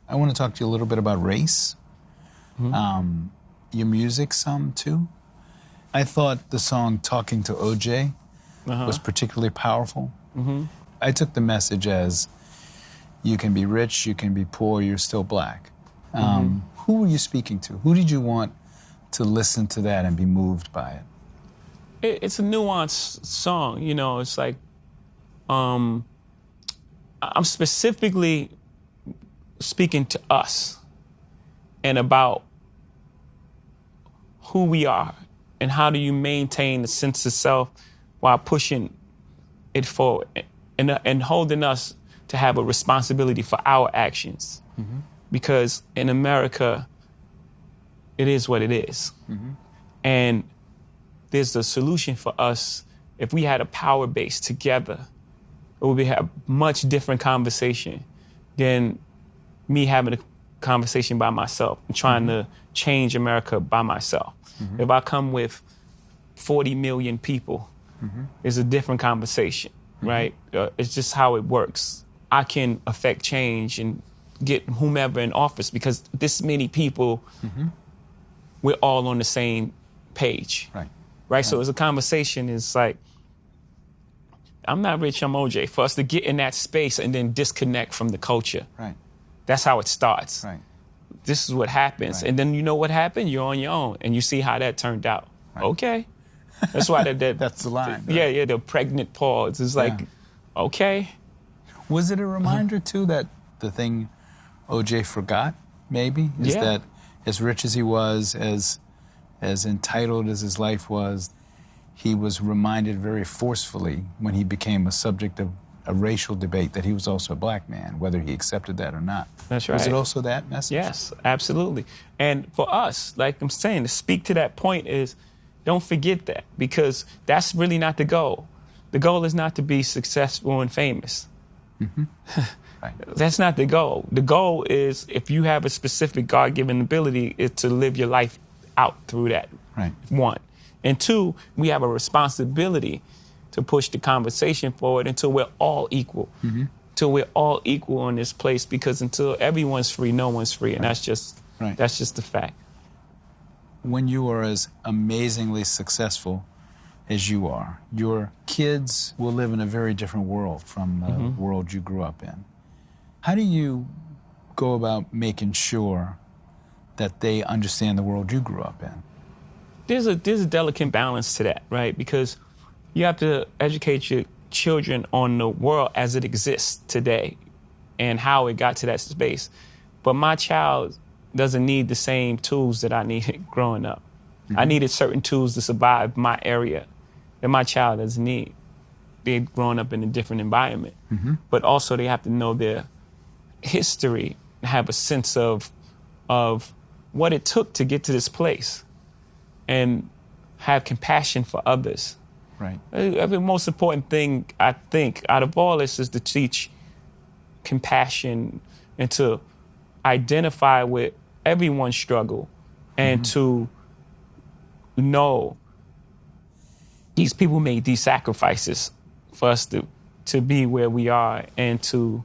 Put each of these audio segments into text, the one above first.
I want to talk to you a little bit about race, your music some too. I thought the song Talking to OJ was particularly powerful. I took the message as you can be rich, you can be poor, you're still black. Who were you speaking to? Who did you want to listen to that and be moved by it? It's a nuanced song, you know. It's like I'm specifically speaking to us and about who we are and how do you maintain the sense of self while pushing it forward and holding us to have a responsibility for our actions. Because in America, it is what it is. And there's a solution for us. If we had a power base together, it would be a much different conversation than me having a conversation by myself and trying to change America by myself. If I come with 40 million people, it's a different conversation, right? It's just how it works. I can affect change and get whomever in office because this many people, we're all on the same page. Right? So as a conversation, it's like, I'm not rich, I'm OJ. For us to get in that space and then disconnect from the culture. That's how it starts. This is what happens. And then you know what happened? You're on your own. And you see how that turned out. Okay. That's why that's the line. Yeah, the pregnant pause. It's like, okay. Was it a reminder, too, that the thing OJ forgot, maybe, is that as rich as he was, as entitled as his life was, he was reminded very forcefully when he became a subject of a racial debate that he was also a black man, whether he accepted that or not. That's right. Was it also that message? Yes, absolutely. And for us, like I'm saying, to speak to that point is, don't forget that, because that's really not the goal. The goal is not to be successful and famous. That's not the goal. The goal is, if you have a specific God-given ability, is to live your life out through that. One. And two, we have a responsibility to push the conversation forward until we're all equal. Until we're all equal in this place, because until everyone's free, no one's free. And that's just the fact. When you are as amazingly successful as you are, your kids will live in a very different world from the world you grew up in. How do you go about making sure that they understand the world you grew up in? There's a delicate balance to that, right? Because you have to educate your children on the world as it exists today and how it got to that space. But my child doesn't need the same tools that I needed growing up. I needed certain tools to survive my area that my child doesn't need. They're growing up in a different environment. But also they have to know their history, have a sense of what it took to get to this place, and have compassion for others. The most important thing, I think, out of all this is to teach compassion and to identify with everyone's struggle and to know these people made these sacrifices for us to be where we are and to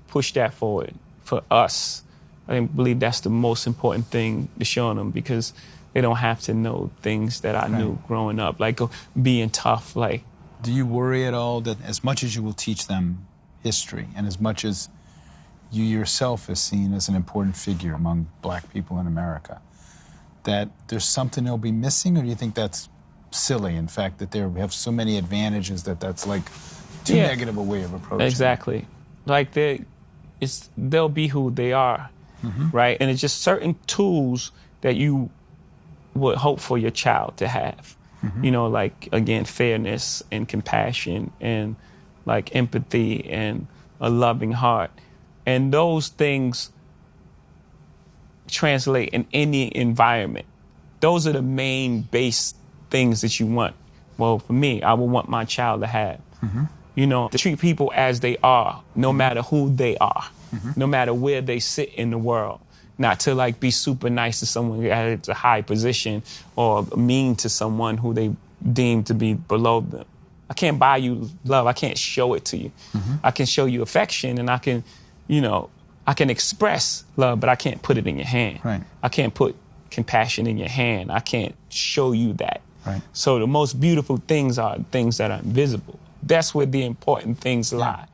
push that forward for us. I believe that's the most important thing to show them, because they don't have to know things that I knew growing up, like being tough. Like, do you worry at all that as much as you will teach them history and as much as you yourself is seen as an important figure among black people in America, that there's something they'll be missing? Or do you think that's silly, in fact, that they have so many advantages that that's like too negative a way of approaching it? Exactly. Like they'll be who they are, right? And it's just certain tools that you would hope for your child to have. You know, like, again, fairness and compassion and like empathy and a loving heart. And those things translate in any environment. Those are the main base things that you want. Well, for me, I would want my child to have. You know, to treat people as they are, no matter who they are, no matter where they sit in the world. Not to like be super nice to someone at a high position or mean to someone who they deem to be below them. I can't buy you love. I can't show it to you. I can show you affection, and I can, you know, I can express love, but I can't put it in your hand. Right. I can't put compassion in your hand. I can't show you that. Right. So the most beautiful things are things that are invisible. That's where the important things lie.